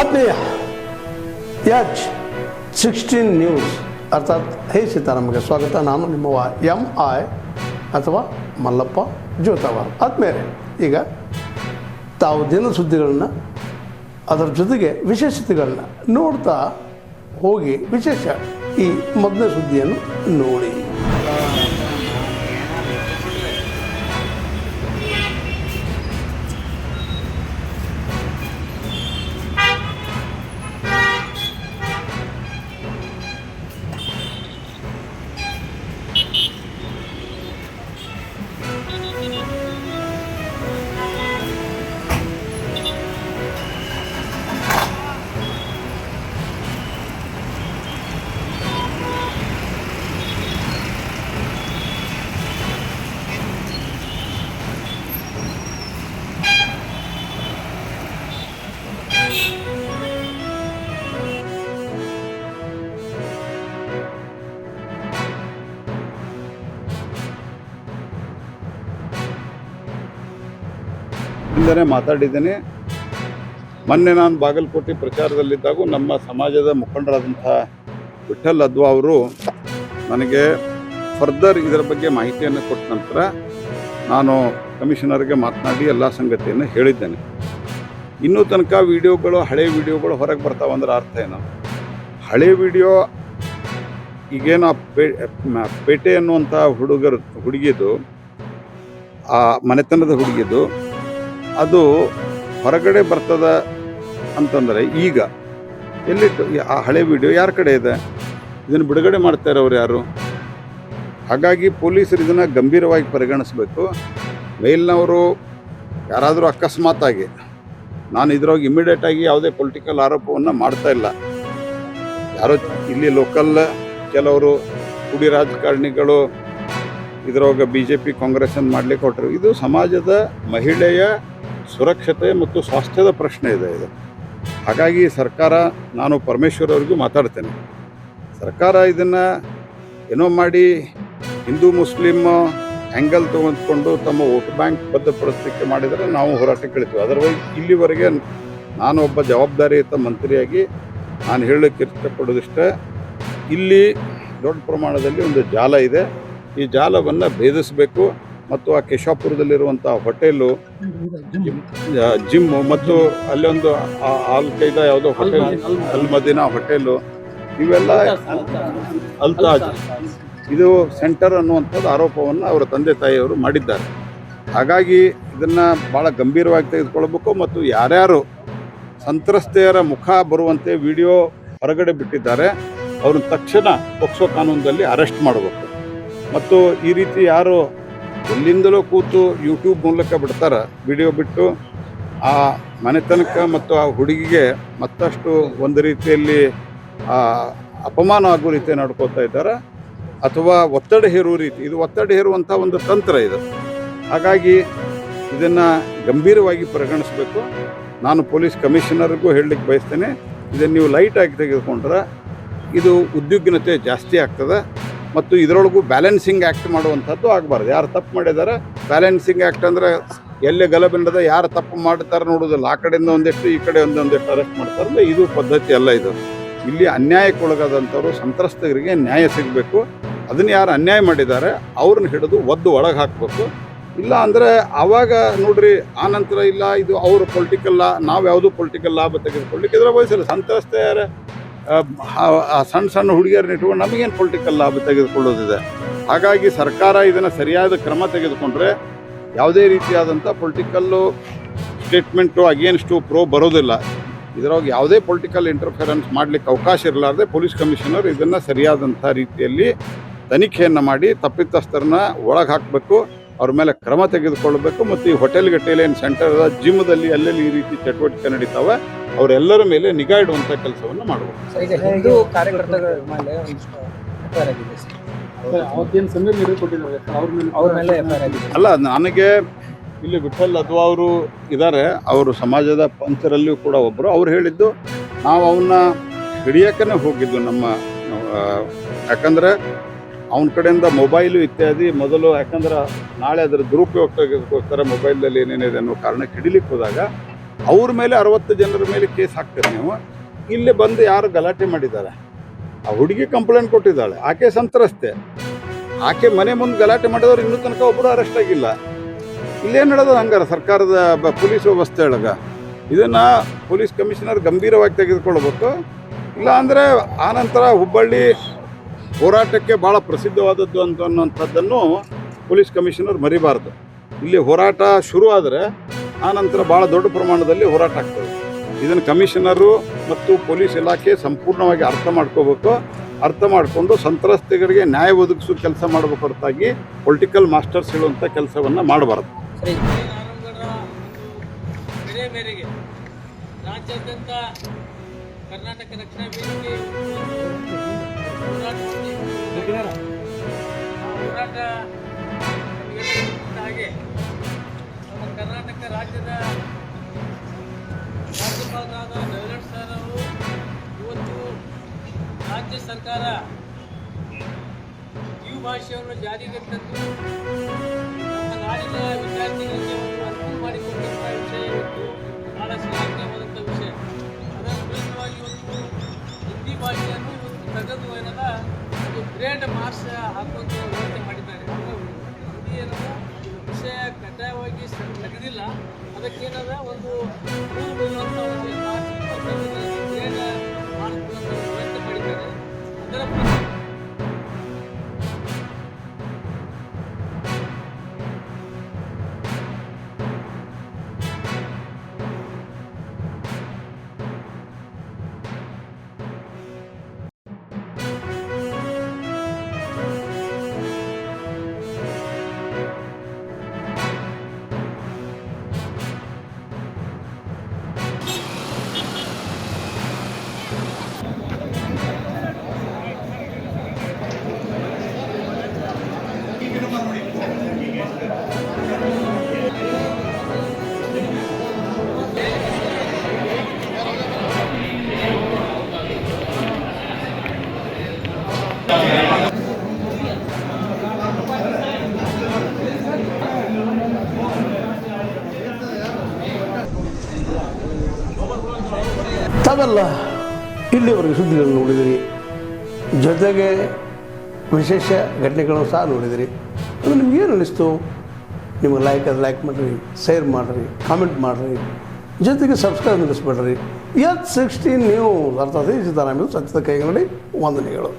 ಆತ್ಮೀಯ H16 news ಅರ್ಥಾತ್ ಹೇ ಸೀತಾರಾಮಗೆ ಸ್ವಾಗತ. ನಾನು ನಿಮ್ಮ MI ಅಥವಾ ಮಲ್ಲಪ್ಪ ಜೋತಾವಾರ್. ಆದ್ಮೇಲೆ ಈಗ ತಾವು ದಿನ ಸುದ್ದಿಗಳನ್ನ ಅದರ ಜೊತೆಗೆ ವಿಶೇಷತೆಗಳನ್ನ ನೋಡ್ತಾ ಹೋಗಿ ವಿಶೇಷ ಈ ಮೊದಲನೇ ಸುದ್ದಿಯನ್ನು ನೋಡಿ. ಇಂದನೇ ಮಾತಾಡಿದ್ದೇನೆ. ಮೊನ್ನೆ ನಾನು ಬಾಗಲಕೋಟೆ ಪ್ರಚಾರದಲ್ಲಿದ್ದಾಗ ನಮ್ಮ ಸಮಾಜದ ಮುಖಂಡರಾದಂಥ ವಿಠಲ್ ಅದ್ವಾ ಅವರು ನನಗೆ ಫರ್ದರ್ ಇದರ ಬಗ್ಗೆ ಮಾಹಿತಿಯನ್ನು ಕೊಟ್ಟ ನಂತರ ನಾನು ಕಮಿಷನರ್ಗೆ ಮಾತನಾಡಿ ಎಲ್ಲ ಸಂಗತಿಯನ್ನು ಹೇಳಿದ್ದೇನೆ. ಇನ್ನೂ ತನಕ ವಿಡಿಯೋಗಳು, ಹಳೆ ವಿಡಿಯೋಗಳು ಹೊರಗೆ ಬರ್ತಾವಂದ್ರೆ ಅರ್ಥ ಏನು? ಹಳೆ ವಿಡಿಯೋ ಈಗೇನು ಪೇಟೆ ಅನ್ನುವಂಥ ಹುಡುಗಿದು ಆ ಮನೆತನದ ಹುಡುಗಿದು ಅದು ಹೊರಗಡೆ ಬರ್ತದ ಅಂತಂದರೆ ಈಗ ಎಲ್ಲಿಟ್ಟು ಆ ಹಳೆ ವಿಡಿಯೋ ಯಾರ ಕಡೆ ಇದೆ? ಇದನ್ನು ಬಿಡುಗಡೆ ಮಾಡ್ತಾರೆ ಅವ್ರು ಯಾರು? ಹಾಗಾಗಿ ಪೊಲೀಸರು ಇದನ್ನು ಗಂಭೀರವಾಗಿ ಪರಿಗಣಿಸಬೇಕು. ಮೇಲ್ನವರು ಯಾರಾದರೂ ಅಕಸ್ಮಾತಾಗಿ, ನಾನು ಇದ್ರೊಳಗೆ ಇಮಿಡಿಯೇಟಾಗಿ ಯಾವುದೇ ಪೊಲಿಟಿಕಲ್ ಆರೋಪವನ್ನು ಮಾಡ್ತಾ ಇಲ್ಲ. ಯಾರೋ ಇಲ್ಲಿ ಲೋಕಲ್ ಕೆಲವರು ಕುಡಿ ರಾಜಕಾರಣಿಗಳು ಇದರೊಳಗೆ BJP ಕಾಂಗ್ರೆಸ್ಸನ್ನು ಮಾಡಲಿಕ್ಕೆ ಹೊರಟರು. ಇದು ಸಮಾಜದ ಮಹಿಳೆಯ ಸುರಕ್ಷತೆ ಮತ್ತು ಸ್ವಾಸ್ಥ್ಯದ ಪ್ರಶ್ನೆ ಇದೆ ಇದು. ಹಾಗಾಗಿ ಸರ್ಕಾರ, ನಾನು ಪರಮೇಶ್ವರ್ ಅವ್ರಿಗೂ ಮಾತಾಡ್ತೇನೆ, ಸರ್ಕಾರ ಇದನ್ನು ಏನೋ ಮಾಡಿ ಹಿಂದೂ ಮುಸ್ಲಿಮ್ ಆ್ಯಂಗಲ್ ತೆಗೆದುಕೊಂಡು ತಮ್ಮ ವೋಟ್ ಬ್ಯಾಂಕ್ ಬದ್ಧಪಡಿಸಲಿಕ್ಕೆ ಮಾಡಿದರೆ ನಾವು ಹೋರಾಟಕ್ಕೆ ಇಳಿತೀವಿ. ಅದರ್ವೈಸ್ ಇಲ್ಲಿವರೆಗೆ ನಾನು ಒಬ್ಬ ಜವಾಬ್ದಾರಿಯುತ ಮಂತ್ರಿಯಾಗಿ ನಾನು ಹೇಳಲಿಕ್ಕೆ ಇಷ್ಟಪಡೋದಿಷ್ಟೇ, ಇಲ್ಲಿ ದೊಡ್ಡ ಪ್ರಮಾಣದಲ್ಲಿ ಒಂದು ಜಾಲ ಇದೆ. ಈ ಜಾಲವನ್ನು ಭೇದಿಸಬೇಕು ಮತ್ತು ಆ ಕೇಶಾಪುರದಲ್ಲಿರುವಂಥ ಹೋಟೆಲು, ಜಿಮ್ಮು ಮತ್ತು ಅಲ್ಲೊಂದು ಆಲ್ ಖೈದಾ ಯಾವುದೋ ಹೋಟೆಲ್, ಅಲ್ ಮದೀನಾ ಹೋಟೆಲು, ಇವೆಲ್ಲ ಅಲ್ತಾಜ್ ಇದು ಸೆಂಟರ್ ಅನ್ನುವಂಥದ್ದು ಆರೋಪವನ್ನು ಅವರ ತಂದೆ ತಾಯಿಯವರು ಮಾಡಿದ್ದಾರೆ. ಹಾಗಾಗಿ ಇದನ್ನು ಭಾಳ ಗಂಭೀರವಾಗಿ ತೆಗೆದುಕೊಳ್ಬೇಕು ಮತ್ತು ಯಾರ್ಯಾರು ಸಂತ್ರಸ್ತೆಯರ ಮುಖ ಬರುವಂತೆ ವಿಡಿಯೋ ಹೊರಗಡೆ ಬಿಟ್ಟಿದ್ದಾರೆ ಅವ್ರನ್ನ ತಕ್ಷಣ ಪೋಕ್ಸೋ ಕಾನೂನಲ್ಲಿ ಅರೆಸ್ಟ್ ಮಾಡಬೇಕು. ಮತ್ತು ಈ ರೀತಿ ಯಾರು ಎಲ್ಲಿಂದಲೂ ಕೂತು ಯೂಟ್ಯೂಬ್ ಮೂಲಕ ಬಿಡ್ತಾರೆ ವಿಡಿಯೋ ಬಿಟ್ಟು ಆ ಮನೆತನಕ ಮತ್ತು ಆ ಹುಡುಗಿಗೆ ಮತ್ತಷ್ಟು ಒಂದು ರೀತಿಯಲ್ಲಿ ಅಪಮಾನ ಆಗೋ ರೀತಿ ನಡ್ಕೋತಾ ಇದ್ದಾರೆ ಅಥವಾ ಒತ್ತಡ ಹೇರುವ ರೀತಿ, ಇದು ಒತ್ತಡ ಹೇರುವಂಥ ಒಂದು ತಂತ್ರ ಇದು. ಹಾಗಾಗಿ ಇದನ್ನು ಗಂಭೀರವಾಗಿ ಪರಿಗಣಿಸಬೇಕು. ನಾನು ಪೊಲೀಸ್ ಕಮಿಷನರ್ಗೂ ಹೇಳಲಿಕ್ಕೆ ಬಯಸ್ತೇನೆ, ಇದನ್ನು ನೀವು ಲೈಟಾಗಿ ತೆಗೆದುಕೊಂಡ್ರೆ ಇದು ಉದ್ವಿಗ್ನತೆ ಜಾಸ್ತಿ ಆಗ್ತದೆ ಮತ್ತು ಇದರೊಳಗೂ ಬ್ಯಾಲೆನ್ಸಿಂಗ್ ಆ್ಯಕ್ಟ್ ಮಾಡುವಂಥದ್ದು ಆಗಬಾರ್ದು. ಯಾರು ತಪ್ಪು ಮಾಡಿದ್ದಾರೆ, ಬ್ಯಾಲೆನ್ಸಿಂಗ್ ಆ್ಯಕ್ಟ್ ಅಂದರೆ ಎಲ್ಲೇ ಗಲಭೆಂಡದ ಯಾರು ತಪ್ಪು ಮಾಡ್ತಾರೆ ನೋಡೋದಿಲ್ಲ, ಆ ಕಡೆಯಿಂದ ಒಂದಿಷ್ಟು ಈ ಕಡೆ ಒಂದೊಂದಿಷ್ಟು ಅರೆಸ್ಟ್ ಮಾಡ್ತಾರಲ್ಲ, ಇದು ಪದ್ಧತಿ ಅಲ್ಲ. ಇದು ಇಲ್ಲಿ ಅನ್ಯಾಯಕ್ಕೊಳಗಾದಂಥವ್ರು ಸಂತ್ರಸ್ತರಿಗೆ ನ್ಯಾಯ ಸಿಗಬೇಕು. ಅದನ್ನು ಯಾರು ಅನ್ಯಾಯ ಮಾಡಿದ್ದಾರೆ ಅವ್ರನ್ನ ಹಿಡಿದು ಒದ್ದು ಒಳಗೆ ಹಾಕಬೇಕು. ಇಲ್ಲ ಅಂದರೆ ಆವಾಗ ನೋಡ್ರಿ, ಆ ನಂತರ ಇಲ್ಲ ಇದು ಅವರು ಪೊಲಿಟಿಕಲ್ ನಾವು ಯಾವುದೂ ಪೊಲಿಟಿಕಲ್ ಲಾಭ ತೆಗೆದುಕೊಳ್ಳಿಕ್ಕೆ ಇದರ ವಯಸ್ಸಲ್ಲ. ಸಂತ್ರಸ್ತೆಯರ ಸಣ್ಣ ಸಣ್ಣ ಹುಡುಗಿಯರನ್ನ ಇಟ್ಕೊಂಡು ನಮಗೇನು ಪೊಲಿಟಿಕಲ್ ಲಾಭ ತೆಗೆದುಕೊಳ್ಳೋದಿದೆ? ಹಾಗಾಗಿ ಸರ್ಕಾರ ಇದನ್ನು ಸರಿಯಾದ ಕ್ರಮ ತೆಗೆದುಕೊಂಡ್ರೆ ಯಾವುದೇ ರೀತಿಯಾದಂಥ ಪೊಲಿಟಿಕಲ್ಲು ಸ್ಟೇಟ್ಮೆಂಟು ಅಗೇನ್ಸ್ಟು ಪ್ರೋ ಬರೋದಿಲ್ಲ. ಇದರೊಳಗೆ ಯಾವುದೇ ಪೊಲಿಟಿಕಲ್ ಇಂಟರ್ಫಿರೆನ್ಸ್ ಮಾಡಲಿಕ್ಕೆ ಅವಕಾಶ ಇರಲಾರ್ದೆ ಪೊಲೀಸ್ ಕಮಿಷನರ್ ಇದನ್ನು ಸರಿಯಾದಂಥ ರೀತಿಯಲ್ಲಿ ತನಿಖೆಯನ್ನು ಮಾಡಿ ತಪ್ಪಿತಸ್ಥರನ್ನ ಒಳಗೆ ಹಾಕಬೇಕು, ಅವ್ರ ಮೇಲೆ ಕ್ರಮ ತೆಗೆದುಕೊಳ್ಬೇಕು. ಮತ್ತು ಈ ಹೋಟೆಲ್ ಏನು ಸೆಂಟರ್, ಜಿಮ್ದಲ್ಲಿ ಎಲ್ಲೆಲ್ಲಿ ಈ ರೀತಿ ಚಟುವಟಿಕೆ ನಡೀತಾವೆ ಅವರೆಲ್ಲರ ಮೇಲೆ ನಿಗಾ ಇಡುವಂಥ ಕೆಲಸವನ್ನು ಮಾಡಬೇಕು. ಅಲ್ಲ, ನನಗೆ ಇಲ್ಲಿ ವಿಠಲ್ ಅದ್ವಾ ಅವರು ಇದ್ದಾರೆ, ಅವರು ಸಮಾಜದ ಪಂಚರಲ್ಲಿಯೂ ಕೂಡ ಒಬ್ಬರು. ಅವ್ರು ಹೇಳಿದ್ದು, ನಾವು ಅವನ್ನ ಹಿಡಿಯೋಕ್ಕೇ ಹೋಗಿದ್ದು ನಮ್ಮ, ಯಾಕಂದರೆ ಅವನ ಕಡೆಯಿಂದ ಮೊಬೈಲು ಇತ್ಯಾದಿ ಮೊದಲು, ಯಾಕಂದ್ರೆ ನಾಳೆ ಅದರ ದುರುಪಯೋಗ ತೆಗೆದುಕೋಸ್ಕರ ಮೊಬೈಲಲ್ಲಿ ಏನೇನಿದೆ ಅನ್ನೋ ಕಾರಣಕ್ಕೆ ಹಿಡಿಲಿಕ್ಕೆ ಹೋದಾಗ ಅವ್ರ ಮೇಲೆ 60 ಜನರ ಮೇಲೆ ಕೇಸ್ ಹಾಕ್ತೀರಿ ನೀವು. ಇಲ್ಲಿ ಬಂದು ಯಾರು ಗಲಾಟೆ ಮಾಡಿದ್ದಾರೆ, ಆ ಹುಡುಗಿ ಕಂಪ್ಲೇಂಟ್ ಕೊಟ್ಟಿದ್ದಾಳೆ, ಆಕೆ ಸಂತ್ರಸ್ತೆ, ಆಕೆ ಮನೆ ಮುಂದೆ ಗಲಾಟೆ ಮಾಡಿದವ್ರು ಇನ್ನೂ ತನಕ ಒಬ್ಬರು ಅರೆಸ್ಟ್ ಆಗಿಲ್ಲ. ಇಲ್ಲೇನು ನಡೆದ ಹಂಗಾರೆ ಸರ್ಕಾರದ ಪೊಲೀಸ್ ವ್ಯವಸ್ಥೆ ಒಳಗೆ? ಇದನ್ನು ಪೊಲೀಸ್ ಕಮಿಷನರ್ ಗಂಭೀರವಾಗಿ ತೆಗೆದುಕೊಳ್ಬೇಕು. ಇಲ್ಲ ಅಂದರೆ ಆನಂತರ ಹುಬ್ಬಳ್ಳಿ ಹೋರಾಟಕ್ಕೆ ಭಾಳ ಪ್ರಸಿದ್ಧವಾದದ್ದು ಅನ್ನುವಂಥದ್ದನ್ನು ಪೊಲೀಸ್ ಕಮಿಷನರ್ ಮರಿಬಾರ್ದು. ಇಲ್ಲಿ ಹೋರಾಟ ಶುರು ಆದರೆ ಆನಂತರ ಭಾಳ ದೊಡ್ಡ ಪ್ರಮಾಣದಲ್ಲಿ ಹೋರಾಟ ಆಗ್ತದೆ. ಇದನ್ನು ಕಮಿಷನರು ಮತ್ತು ಪೊಲೀಸ್ ಇಲಾಖೆ ಸಂಪೂರ್ಣವಾಗಿ ಅರ್ಥ ಮಾಡ್ಕೋಬೇಕು. ಅರ್ಥ ಮಾಡಿಕೊಂಡು ಸಂತ್ರಸ್ತೆಗಳಿಗೆ ನ್ಯಾಯ ಒದಗಿಸೋ ಕೆಲಸ ಮಾಡಬೇಕು ಹೊರತಾಗಿ ಪೊಲಿಟಿಕಲ್ ಮಾಸ್ಟರ್ಸ್ ಹೇಳುವಂಥ ಕೆಲಸವನ್ನು ಮಾಡಬಾರ್ದು. ಬೇರೆ ಮೇರೆಗೆ ರಾಜ್ಯಾದ್ಯಂತ ಕರ್ನಾಟಕ ರಕ್ಷಣಾ ವೇದಿಕೆ ಹೋರಾಟ ಹಾಗೆ ನಮ್ಮ ಕರ್ನಾಟಕ ರಾಜ್ಯದ ರಾಜ್ಯಪಾಲರಾದ ನವೀನ್ ಸರ್ ಅವರು ಇವತ್ತು ರಾಜ್ಯ ಸರ್ಕಾರ ಈ ಭಾಷೆಯನ್ನು ಜಾರಿಗೆ ತಂದು ನಮ್ಮ ನಾಡಿನ ವಿದ್ಯಾರ್ಥಿಗಳಿಗೆ ಒಂದು ಅನುಕೂಲ ಮಾಡಿಕೊಟ್ಟಂಥ ವಿಷಯ ಇವತ್ತು ಬಹಳ ಶ್ಲಾಘನೀಯವಾದಂಥ ವಿಷಯ. ಅದರ ವಿರುದ್ಧವಾಗಿ ಇವತ್ತು ಹಿಂದಿ ಭಾಷೆಯನ್ನು ಇವತ್ತು ತೆಗೆದು ಏನದ ಒಂದು ಗ್ರೇಡ್ ಮಾರ್ಕ್ಸ್ ಹಾಕುವಂಥ ವ್ಯವಸ್ಥೆ ಮಾಡಿದ್ದಾರೆ. ಹಿಂದಿ ಏನದ ವಿಷಯ ಕಡ್ಡಾಯವಾಗಿ ತೆಗೆದಿಲ್ಲ, ಅದಕ್ಕೇನದ ಒಂದು 3 ಒಂದು ಮಾರ್ಕ್ಸ್ ಗ್ರೇಡ್ ಮಾಡಿಕೊಳ್ಳುವಂಥ ವ್ಯವಸ್ಥೆ ಮಾಡಿದ್ದಾರೆ. ಅದರ ತಾವೆಲ್ಲ ಇಲ್ಲಿವರೆಗೆ ಸುದ್ದಿಗಳನ್ನು ನೋಡಿದಿರಿ, ಜೊತೆಗೆ ವಿಶೇಷ ಘಟನೆಗಳನ್ನು ಸಹ ನೋಡಿದಿರಿ. ಅದು ನಿಮ್ಗೇನು ಅನ್ನಿಸ್ತು? ನಿಮಗೆ ಲೈಕ್ ಮಾಡಿರಿ, ಶೇರ್ ಮಾಡಿರಿ, ಕಾಮೆಂಟ್ ಮಾಡಿರಿ, ಜೊತೆಗೆ ಸಬ್ಸ್ಕ್ರೈಬ್ ನಿಲ್ಲಿಸ್ಬೇಡ್ರಿ. H16 ನ್ಯೂಸ್ ಅರ್ಥಾತ್ ಸಿದ್ದರಾಮಯ್ಯ ಸತ್ಯದ ಕೈಗನ್ನಡಿ ವಂದನೆಗಳು.